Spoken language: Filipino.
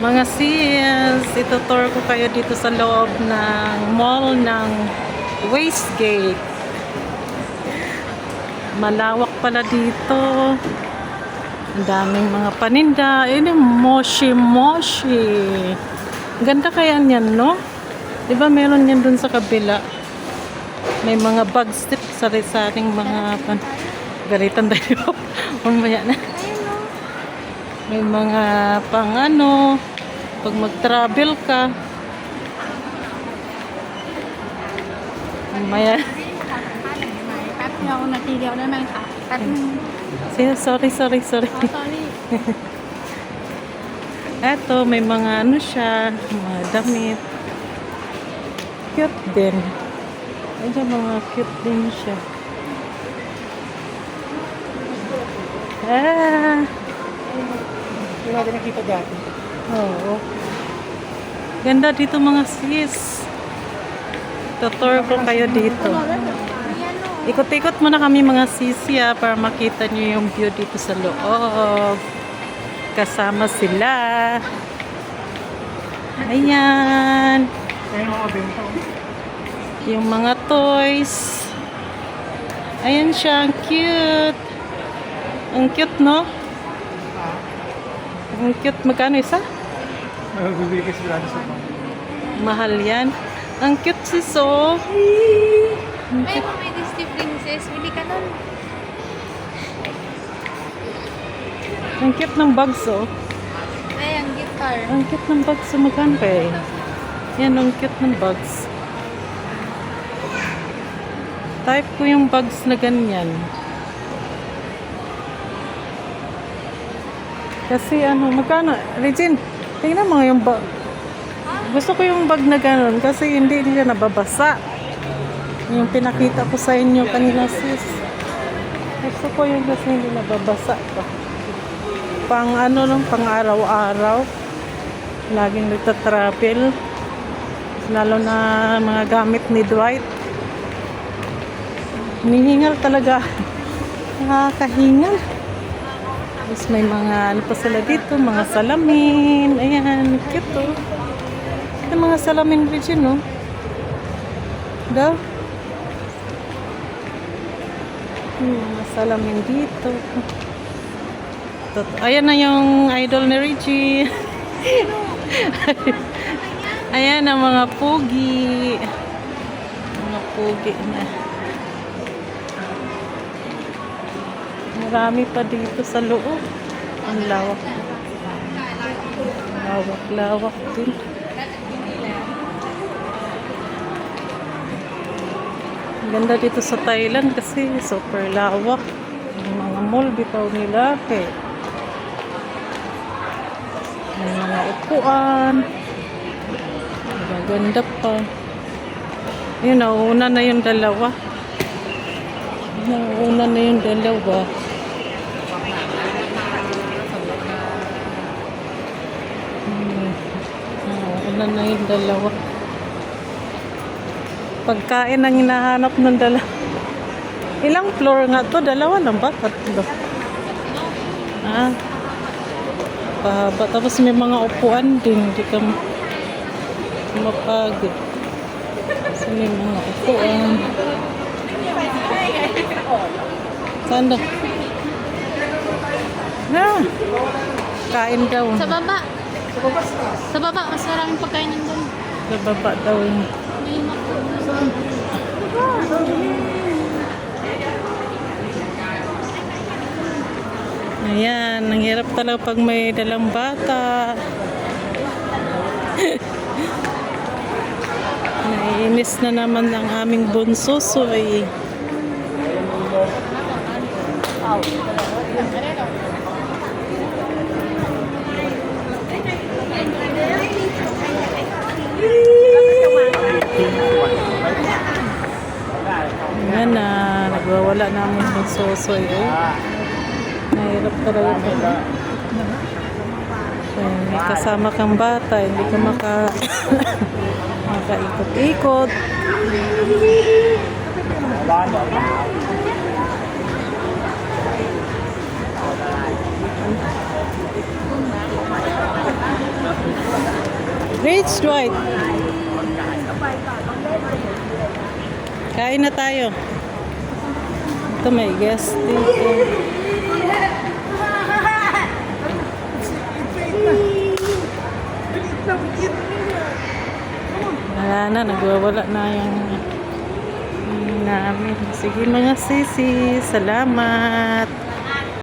Mga sis, itutour ko kayo dito sa loob ng mall ng Westgate. Malawak pala dito. Ang daming mga paninda. Moshi-moshi. Ganda kaya niyan, no? Diba meron yan dun sa kabila? May mga bags tip sa ating mga galitan tayo. Mamaya na. May mga pang ano, pag mag-travel ka. Mamaya. แป๊บเดียวนาทีเดียวได้ไหมคะแป๊บนึง Sorry. สอรี่ Eto, may mga ano siya, mga damit. Cute din. Ayan, mga cute din siya. Hindi natin nakita dati. Oo. Ganda dito mga sis. Tutor ko kayo dito. Ikot-ikot muna kami mga sisi para makita nyo yung view dito sa loob. Kasama sila. Ayan. Ayun mga benta. Yung mga toys. Ayan siya. Ang cute. Ang cute, no? Ang cute. Magkano isa? Magbibigay kasi sila sa mga. Mahal yan. Ang cute sis, oh. Ang Ay, cute. may Disney Princess. Bili ka nun. Ang cute ng bags, oh. Ay, ang guitar. Ang cute ng bags. So, magkano pa eh? Yan, ang cute ng bags. Type ko yung bags na ganyan. Kasi ano, magkano? Regine, tingnan mo yung bag. Gusto ko yung bag na gano'n kasi hindi siya nababasa. Yung pinakita ko sa inyo kanina sis. Gusto ko yung kasi hindi nababasa pa. Pang ano lang, pang araw-araw. Laging nagtatravel. Lalo na mga gamit ni Dwight. Hinihingal talaga. Nakakahingal. Tapos may mga ano pa sila dito, mga salamin. Ayan, cute oh. Yung mga salamin Regine, no? Daw. Mga salamin dito. Ayan na yung idol ni Reggie. Ayan ang mga pugi. Mga pugi na. Marami pa dito sa loob. Ang lawak. Lawak din. Ganda dito sa Thailand kasi super lawak. Yung mga mall bitaw nila kay may mga upuan. Maganda pa. Yun, nauna na yung dalawa. Nauna na yung dalawa. Nauna na yung dalawa. Pagkain ang hinahanap ng dalawa. Ilang floor nga to? Dalawa lang ba? Tatlo. Pahaba. Tapos may mga upuan din. Hindi ka mapagod. Kasi may mga upuan. Saan daw? Kain daw. Sa baba. Sa baba, mas maraming pagkain nandun. Sa baba daw. May mako. Ayan, ang hirap talaga pag may dalang bata. Naiinis na naman ang aming bunso, soy. Ayan na, nagwawala namin bunso, soy. Nahirap talaga pa. May kasama kang bata, hindi ka makaikot-ikot. Rich Dwight. Kain na tayo. Ito may guest dito. Wala na, nagwawala na yung namin. Sige mga sisi, salamat.